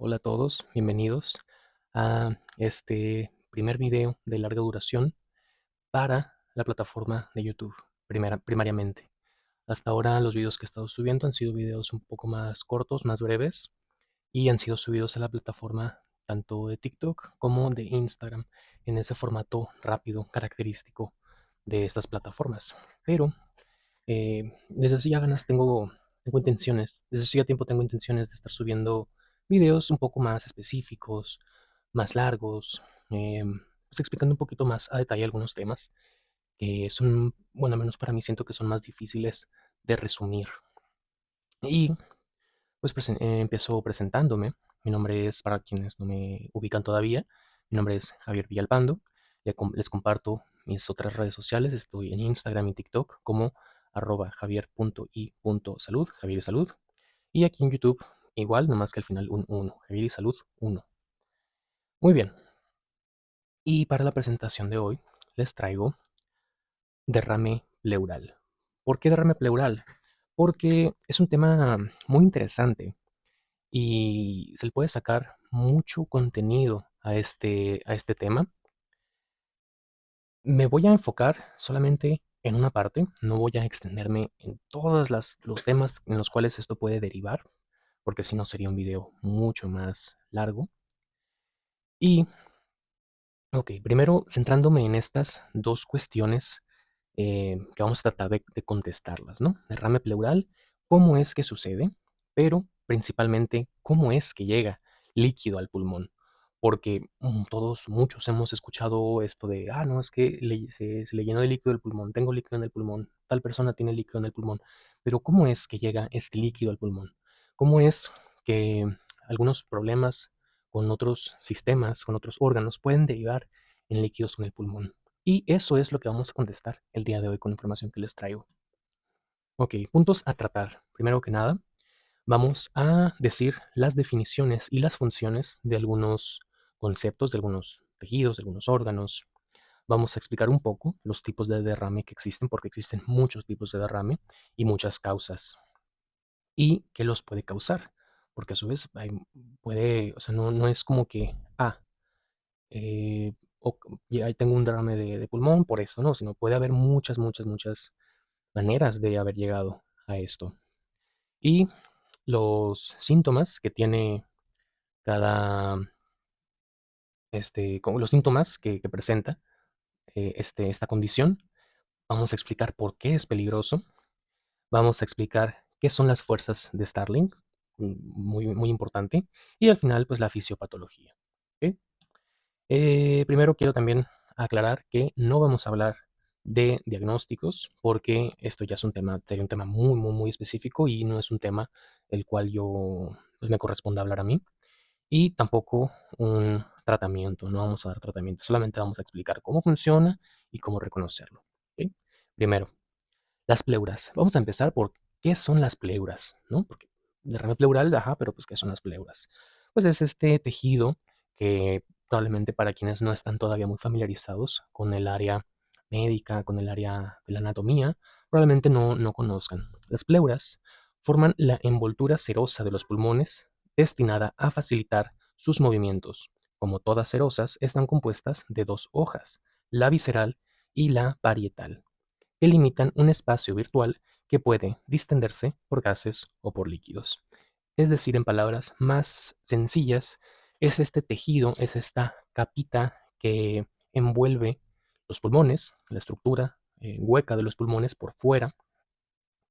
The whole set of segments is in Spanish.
Hola a todos, bienvenidos a este primer video de larga duración para la plataforma de YouTube, primariamente. Hasta ahora los videos que he estado subiendo han sido videos un poco más cortos, más breves, y han sido subidos a la plataforma tanto de TikTok como de Instagram, en ese formato rápido, característico de estas plataformas. Pero desde hace ya ganas tengo intenciones, desde hace ya tiempo tengo intenciones de estar subiendo videos un poco más específicos, más largos, pues explicando un poquito más a detalle algunos temas que son, bueno, al menos para mí siento que son más difíciles de resumir. Y pues empiezo presentándome. Mi nombre es, para quienes no me ubican todavía, mi nombre es Javier Villalpando. Les comparto mis otras redes sociales. Estoy en Instagram y TikTok como @javier.i.salud, Javier y Salud. Y aquí en YouTube, igual, nomás que al final un 1, Javier y Salud 1. Muy bien. Y para la presentación de hoy les traigo derrame pleural. ¿Por qué derrame pleural? Porque es un tema muy interesante y se le puede sacar mucho contenido a este tema. Me voy a enfocar solamente en una parte, no voy a extenderme en todos los temas en los cuales esto puede derivar, porque si no sería un video mucho más largo. Y, ok, primero centrándome en estas dos cuestiones que vamos a tratar de contestarlas, ¿no? Derrame pleural, ¿cómo es que sucede? Pero principalmente, ¿cómo es que llega líquido al pulmón? Porque muchos hemos escuchado esto de, no, es que se le llenó de líquido el pulmón, tengo líquido en el pulmón, tal persona tiene líquido en el pulmón. Pero ¿cómo es que llega este líquido al pulmón? ¿Cómo es que algunos problemas con otros sistemas, con otros órganos, pueden derivar en líquidos en el pulmón? Y eso es lo que vamos a contestar el día de hoy con la información que les traigo. Ok, puntos a tratar. Primero que nada, vamos a decir las definiciones y las funciones de algunos conceptos, de algunos tejidos, de algunos órganos. Vamos a explicar un poco los tipos de derrame que existen, porque existen muchos tipos de derrame y muchas causas. Y qué los puede causar, porque a su vez puede, o sea, no es como que, eh, y ahí tengo un derrame de pulmón por eso, ¿no? Sino puede haber muchas maneras de haber llegado a esto. Y los síntomas que tiene cada, como los síntomas que presenta esta condición, vamos a explicar por qué es peligroso, vamos a explicar qué son las fuerzas de Starling, muy importante, y al final, pues la fisiopatología. ¿Ok? Primero quiero también aclarar que no vamos a hablar de diagnósticos, porque esto ya es un tema, sería un tema muy específico y no es un tema el cual pues, me corresponde hablar a mí, y tampoco un tratamiento, no vamos a dar tratamiento, solamente vamos a explicar cómo funciona y cómo reconocerlo. ¿Ok? Primero, las pleuras. Vamos a empezar por qué son las pleuras, ¿no? Porque derrame pleural, ajá, pero pues ¿qué son las pleuras? Pues es este tejido que probablemente para quienes no están todavía muy familiarizados con el área médica, con el área de la anatomía, probablemente no conozcan. Las pleuras forman la envoltura serosa de los pulmones destinada a facilitar sus movimientos. Como todas serosas, están compuestas de dos hojas, la visceral y la parietal, que limitan un espacio virtual que puede distenderse por gases o por líquidos. Es decir, en palabras más sencillas, es este tejido, es esta capita que envuelve los pulmones, la estructura hueca de los pulmones por fuera,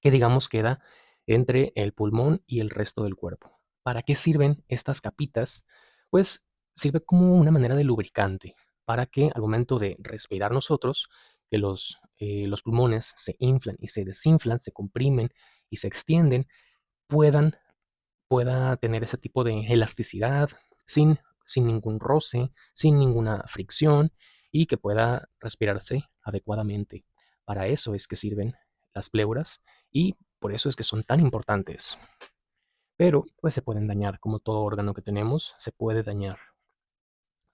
que digamos queda entre el pulmón y el resto del cuerpo. ¿Para qué sirven estas capitas? Pues sirve como una manera de lubricante para que al momento de respirar nosotros, que los pulmones se inflan y se desinflan, se comprimen y se extienden, puedan, pueda tener ese tipo de elasticidad sin ningún roce, sin ninguna fricción y que pueda respirarse adecuadamente. Para eso es que sirven las pleuras y por eso es que son tan importantes. Pero pues se pueden dañar, como todo órgano que tenemos, se puede dañar.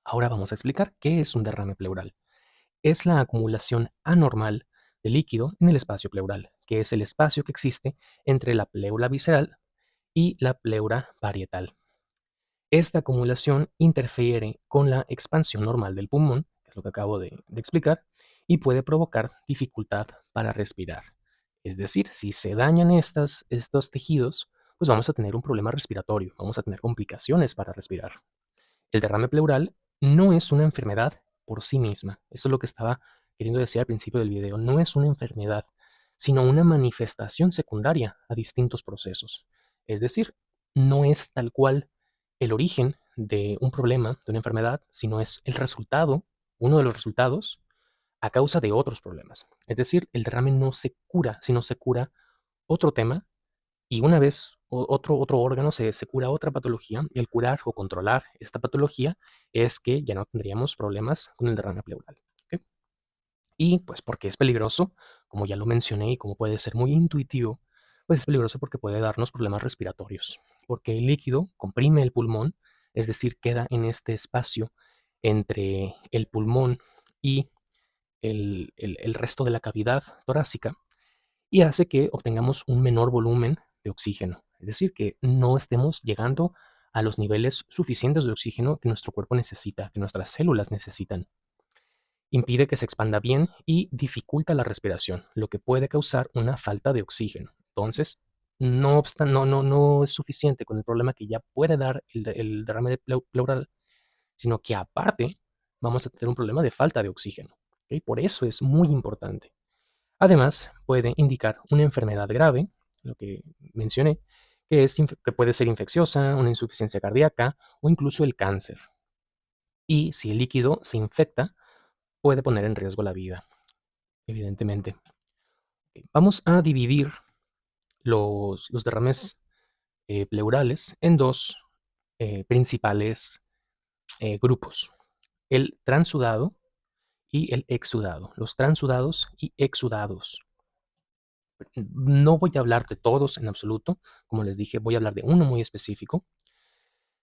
Ahora vamos a explicar qué es un derrame pleural. Es la acumulación anormal de líquido en el espacio pleural, que es el espacio que existe entre la pleura visceral y la pleura parietal. Esta acumulación interfiere con la expansión normal del pulmón, que es lo que acabo de explicar, y puede provocar dificultad para respirar. Es decir, si se dañan estos tejidos, pues vamos a tener un problema respiratorio, vamos a tener complicaciones para respirar. El derrame pleural no es una enfermedad por sí misma. Eso es lo que estaba queriendo decir al principio del video. No es una enfermedad, sino una manifestación secundaria a distintos procesos. Es decir, no es tal cual el origen de un problema, de una enfermedad, sino es el resultado, uno de los resultados, a causa de otros problemas. Es decir, el derrame no se cura, sino se cura otro tema y una vez otro órgano se cura otra patología, y el curar o controlar esta patología es que ya no tendríamos problemas con el derrame pleural. ¿Ok? Y pues porque es peligroso, como ya lo mencioné y como puede ser muy intuitivo, pues es peligroso porque puede darnos problemas respiratorios, porque el líquido comprime el pulmón, es decir, queda en este espacio entre el pulmón y el resto de la cavidad torácica y hace que obtengamos un menor volumen de oxígeno. Es decir, que no estemos llegando a los niveles suficientes de oxígeno que nuestro cuerpo necesita, que nuestras células necesitan. Impide que se expanda bien y dificulta la respiración, lo que puede causar una falta de oxígeno. Entonces, no obstante, no es suficiente con el problema que ya puede dar el derrame de pleural, sino que aparte vamos a tener un problema de falta de oxígeno. ¿Ok? Por eso es muy importante. Además, puede indicar una enfermedad grave, lo que mencioné, que puede ser infecciosa, una insuficiencia cardíaca o incluso el cáncer. Y si el líquido se infecta, puede poner en riesgo la vida, evidentemente. Vamos a dividir los derrames pleurales en dos principales grupos, el transudado y el exudado. Los transudados y exudados. No voy a hablar de todos en absoluto, como les dije, voy a hablar de uno muy específico,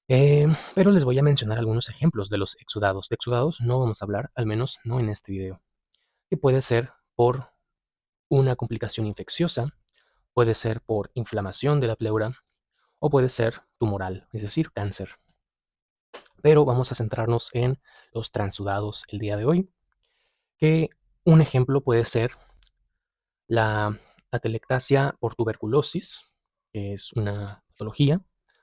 pero les voy a mencionar algunos ejemplos de los exudados. De exudados no vamos a hablar, al menos no en este video, que puede ser por una complicación infecciosa, puede ser por inflamación de la pleura o puede ser tumoral, es decir, cáncer. Pero vamos a centrarnos en los transudados el día de hoy, que un ejemplo puede ser la atelectasia por tuberculosis, que es una patología,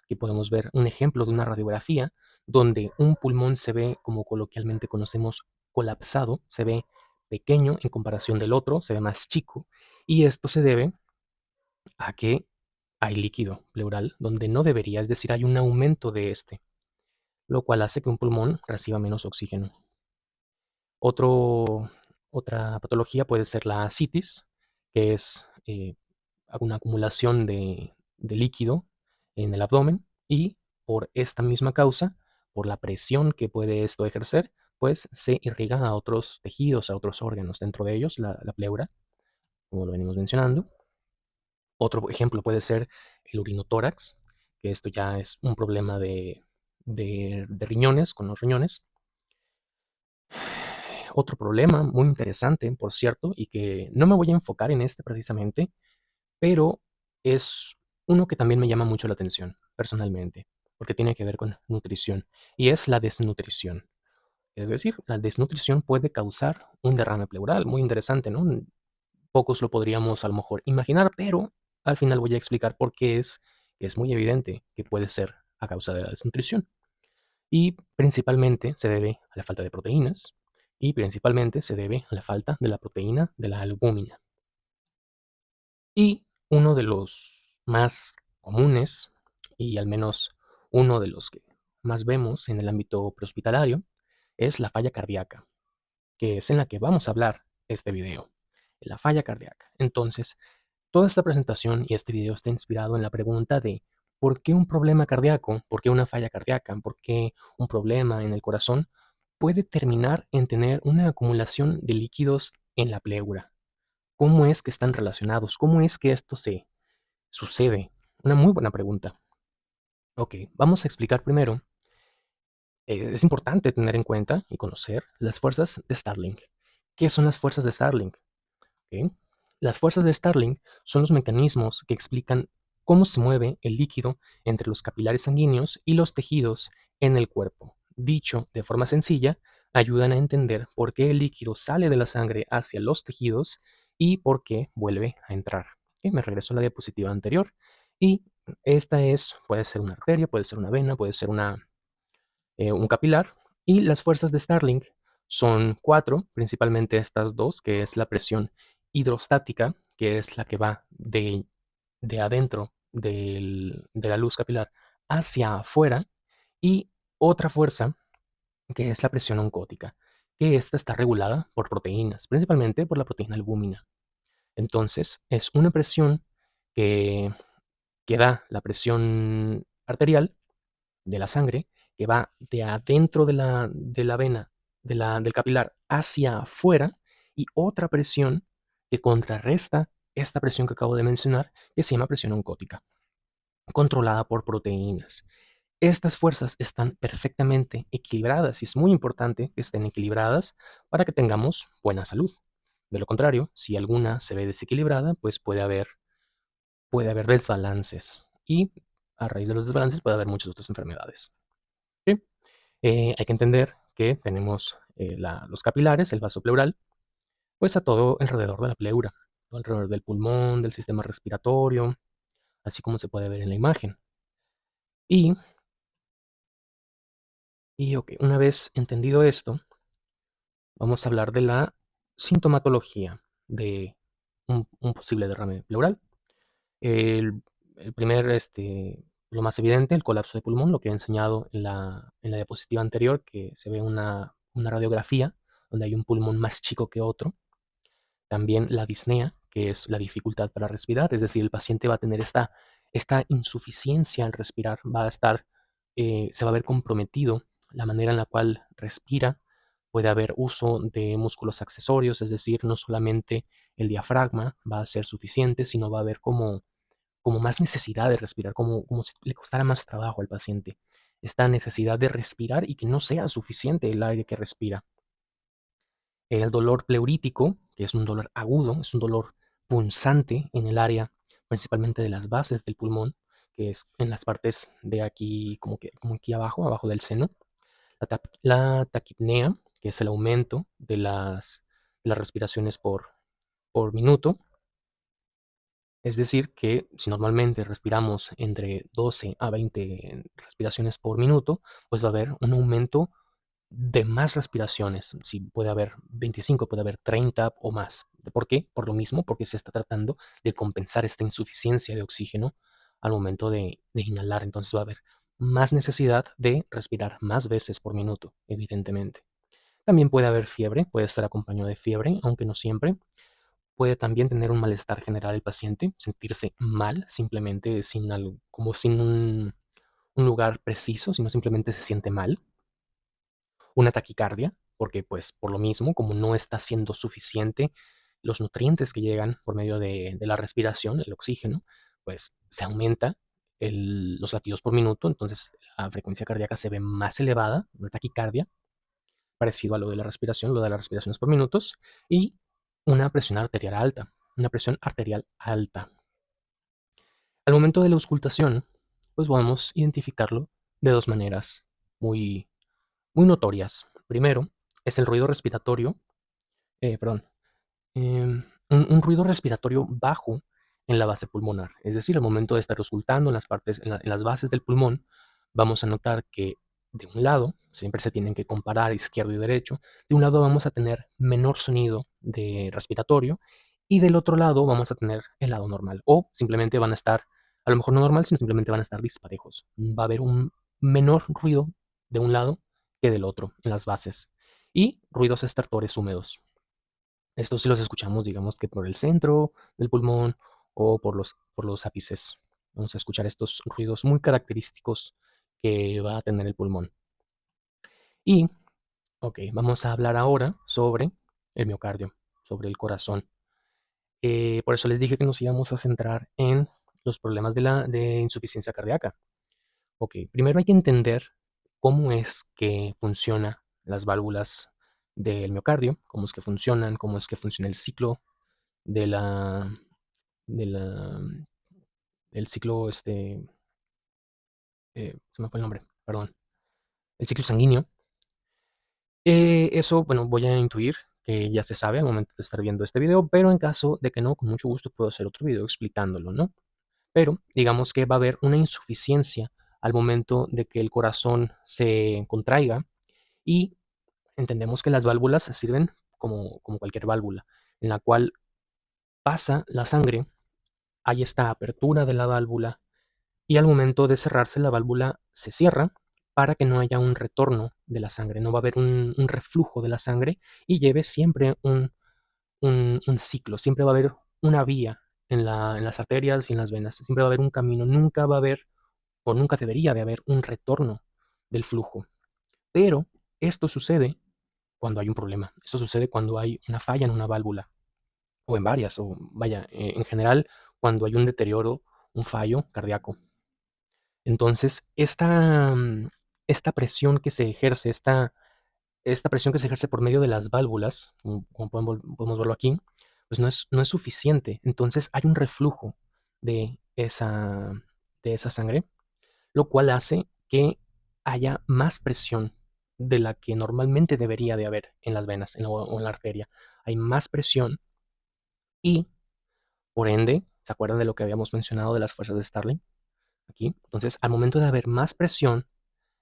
que podemos ver un ejemplo de una radiografía donde un pulmón se ve, como coloquialmente conocemos, colapsado, se ve pequeño en comparación del otro, se ve más chico, y esto se debe a que hay líquido pleural donde no debería, es decir, hay un aumento de este, lo cual hace que un pulmón reciba menos oxígeno. Otro, otra patología puede ser la ascitis, que es una acumulación de líquido en el abdomen y por esta misma causa, por la presión que puede esto ejercer, pues se irriga a otros tejidos, a otros órganos, dentro de ellos la pleura, como lo venimos mencionando. Otro ejemplo puede ser el urinotórax, que esto ya es un problema de riñones, con los riñones. Otro problema muy interesante, por cierto, y que no me voy a enfocar en este precisamente, pero es uno que también me llama mucho la atención, personalmente, porque tiene que ver con nutrición, y es la desnutrición. Es decir, la desnutrición puede causar un derrame pleural, muy interesante, ¿no? Pocos lo podríamos a lo mejor imaginar, pero al final voy a explicar por qué es muy evidente que puede ser a causa de la desnutrición. Y principalmente se debe a la falta de proteínas y principalmente se debe a la falta de la proteína de la albúmina. Y uno de los más comunes, y al menos uno de los que más vemos en el ámbito prehospitalario, es la falla cardíaca, que es en la que vamos a hablar este video, la falla cardíaca. Entonces, toda esta presentación y este video está inspirado en la pregunta de ¿por qué un problema cardíaco, por qué una falla cardíaca, por qué un problema en el corazón puede terminar en tener una acumulación de líquidos en la pleura? ¿Cómo es que están relacionados? ¿Cómo es que esto se sucede? Una muy buena pregunta. Ok, vamos a explicar primero. Es importante tener en cuenta y conocer las fuerzas de Starling. ¿Qué son las fuerzas de Starling? Ok, las fuerzas de Starling son los mecanismos que explican cómo se mueve el líquido entre los capilares sanguíneos y los tejidos en el cuerpo. Dicho de forma sencilla, ayudan a entender por qué el líquido sale de la sangre hacia los tejidos y por qué vuelve a entrar. Ok, me regreso a la diapositiva anterior y esta puede ser una arteria, puede ser una vena, puede ser un capilar. Y las fuerzas de Starling son cuatro, principalmente estas dos, que es la presión hidrostática, que es la que va de adentro de la luz capilar hacia afuera, y otra fuerza que es la presión oncótica, que esta está regulada por proteínas, principalmente por la proteína albúmina. Entonces, es una presión que, que da la presión arterial de la sangre, que va de adentro de la vena, del capilar hacia afuera, y otra presión que contrarresta esta presión que acabo de mencionar, que se llama presión oncótica, controlada por proteínas. Estas fuerzas están perfectamente equilibradas y es muy importante que estén equilibradas para que tengamos buena salud. De lo contrario, si alguna se ve desequilibrada, pues puede haber desbalances y a raíz de los desbalances puede haber muchas otras enfermedades. ¿Sí? Hay que entender que tenemos los capilares, el vaso pleural, pues a todo alrededor de la pleura, todo alrededor del pulmón, del sistema respiratorio, así como se puede ver en la imagen. Y, ok, una vez entendido esto, vamos a hablar de la sintomatología de un posible derrame pleural. El, el primer, lo más evidente, el colapso de pulmón, lo que he enseñado en la diapositiva anterior, que se ve una radiografía donde hay un pulmón más chico que otro. También la disnea, que es la dificultad para respirar, es decir, el paciente va a tener esta insuficiencia al respirar, se va a ver comprometido la manera en la cual respira. Puede haber uso de músculos accesorios, es decir, no solamente el diafragma va a ser suficiente, sino va a haber como más necesidad de respirar, como si le costara más trabajo al paciente. Esta necesidad de respirar y que no sea suficiente el aire que respira. El dolor pleurítico, que es un dolor agudo, es un dolor punzante en el área, principalmente de las bases del pulmón, que es en las partes de aquí, como aquí abajo del seno. La taquipnea, que es el aumento de las respiraciones por minuto. Es decir, que si normalmente respiramos entre 12 a 20 respiraciones por minuto, pues va a haber un aumento de más respiraciones. Si puede haber 25, puede haber 30 o más. ¿Por qué? Por lo mismo, porque se está tratando de compensar esta insuficiencia de oxígeno al momento de inhalar. Entonces va a haber más necesidad de respirar más veces por minuto, evidentemente. También puede haber fiebre, puede estar acompañado de fiebre, aunque no siempre. Puede también tener un malestar general el paciente, sentirse mal simplemente como sin un lugar preciso, sino simplemente se siente mal. Una taquicardia, porque pues por lo mismo, como no está siendo suficiente los nutrientes que llegan por medio de la respiración, el oxígeno, pues se aumenta los latidos por minuto, entonces la frecuencia cardíaca se ve más elevada, una taquicardia, parecido a lo de la respiración, lo de las respiraciones por minutos, y una presión arterial alta, una presión arterial alta. Al momento de la auscultación, pues podemos identificarlo de dos maneras muy, muy notorias. Primero, es el ruido respiratorio, perdón, un ruido respiratorio bajo en la base pulmonar. Es decir, al momento de estar auscultando en las bases del pulmón, vamos a notar que de un lado, siempre se tienen que comparar izquierdo y derecho, de un lado vamos a tener menor sonido de respiratorio y del otro lado vamos a tener el lado normal. O simplemente van a estar, a lo mejor no normal, sino simplemente van a estar disparejos. Va a haber un menor ruido de un lado que del otro en las bases. Y ruidos estertores húmedos. Estos sí los escuchamos, digamos que por el centro del pulmón o por los ápices. Vamos a escuchar estos ruidos muy característicos que va a tener el pulmón. Y, ok, vamos a hablar ahora sobre el miocardio, sobre el corazón. Por eso les dije que nos íbamos a centrar en los problemas de insuficiencia cardíaca. Ok, primero hay que entender cómo es que funcionan las válvulas del miocardio, cómo es que funcionan, cómo es que funciona el ciclo de la, de la, el ciclo, se me fue el nombre, perdón, el ciclo sanguíneo. Eso, bueno, voy a intuir que ya se sabe al momento de estar viendo este video, pero en caso de que no, con mucho gusto puedo hacer otro video explicándolo, ¿no? Pero digamos que va a haber una insuficiencia al momento de que el corazón se contraiga y entendemos que las válvulas sirven como cualquier válvula, en la cual pasa la sangre, hay esta apertura de la válvula y al momento de cerrarse la válvula se cierra para que no haya un retorno de la sangre, no va a haber un reflujo de la sangre y lleve siempre un ciclo, siempre va a haber una vía en las arterias y en las venas, siempre va a haber un camino, nunca va a haber o nunca debería de haber un retorno del flujo. Pero esto sucede cuando hay un problema, esto sucede cuando hay una falla en una válvula o en varias, o vaya, en general, cuando hay un deterioro, un fallo cardíaco. Entonces, esta presión que se ejerce, esta presión que se ejerce por medio de las válvulas, como podemos verlo aquí, pues no es suficiente. Entonces, hay un reflujo de esa sangre, lo cual hace que haya más presión de la que normalmente debería de haber en las venas o en la arteria. Hay más presión y, por ende, ¿se acuerdan de lo que habíamos mencionado de las fuerzas de Starling aquí? Entonces, al momento de haber más presión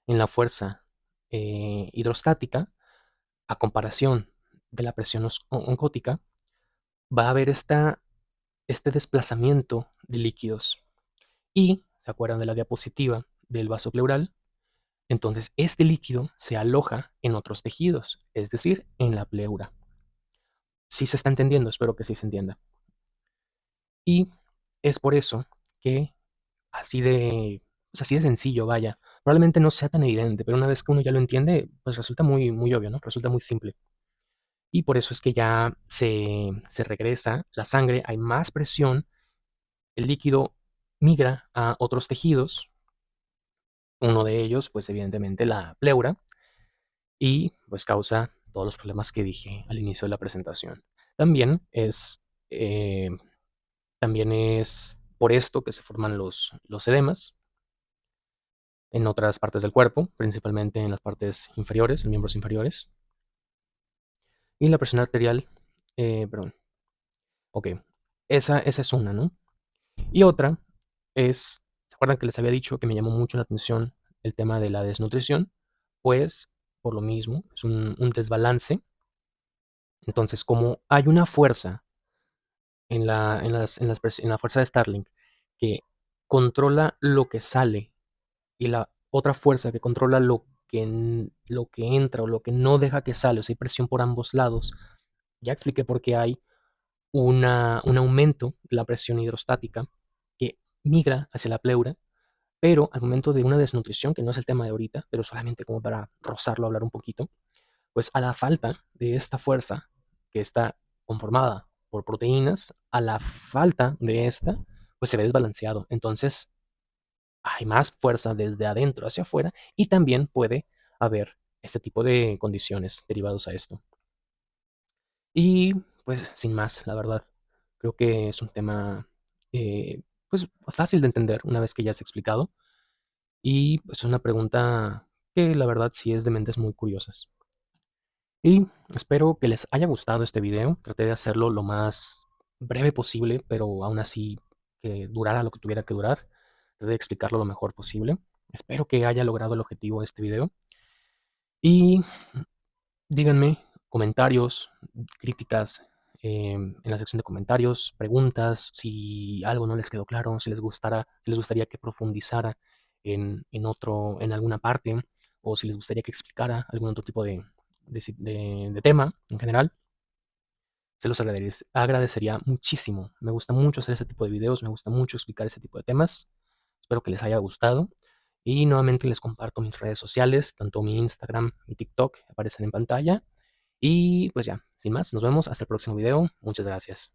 en la fuerza hidrostática, a comparación de la presión oncótica, va a haber este desplazamiento de líquidos. Y, ¿se acuerdan de la diapositiva del vaso pleural? Entonces, este líquido se aloja en otros tejidos, es decir, en la pleura. Sí se está entendiendo, espero que sí se entienda. Y es por eso que así de, pues así de sencillo, vaya, probablemente no sea tan evidente, pero una vez que uno ya lo entiende, pues resulta muy, muy obvio, ¿no? Resulta muy simple. Y por eso es que ya se regresa la sangre, hay más presión, el líquido migra a otros tejidos, uno de ellos, pues evidentemente la pleura, y pues causa todos los problemas que dije al inicio de la presentación. También es, eh, también es por esto que se forman los edemas en otras partes del cuerpo, principalmente en las partes inferiores, en miembros inferiores. Y la presión arterial, perdón, ok, esa es una, ¿no? Y otra es, ¿se acuerdan que les había dicho que me llamó mucho la atención el tema de la desnutrición? Pues por lo mismo, es un desbalance. Entonces, como hay una fuerza en la fuerza de Starling que controla lo que sale y la otra fuerza que controla lo que entra o lo que no deja que sale, o sea, hay presión por ambos lados. Ya expliqué por qué hay un aumento de la presión hidrostática que migra hacia la pleura, pero al momento de una desnutrición, que no es el tema de ahorita, pero solamente como para rozarlo, hablar un poquito, pues a la falta de esta fuerza que está conformada por proteínas, a la falta de esta, pues se ve desbalanceado. Entonces hay más fuerza desde adentro hacia afuera y también puede haber este tipo de condiciones derivados a esto. Y pues sin más, la verdad, creo que es un tema pues fácil de entender una vez que ya se ha explicado y pues es una pregunta que la verdad sí es de mentes muy curiosas. Y espero que les haya gustado este video. Traté de hacerlo lo más breve posible, pero aún así que durara lo que tuviera que durar. Traté de explicarlo lo mejor posible. Espero que haya logrado el objetivo de este video. Y díganme comentarios, críticas en la sección de comentarios, preguntas, si algo no les quedó claro, si les gustaría que profundizara en alguna parte, o si les gustaría que explicara algún otro tipo de tema en general, se los agradecería muchísimo. Me gusta mucho hacer este tipo de videos, me gusta mucho explicar ese tipo de temas. Espero que les haya gustado. Y nuevamente les comparto mis redes sociales, tanto mi Instagram y TikTok aparecen en pantalla. Y pues ya, sin más, nos vemos hasta el próximo video. Muchas gracias.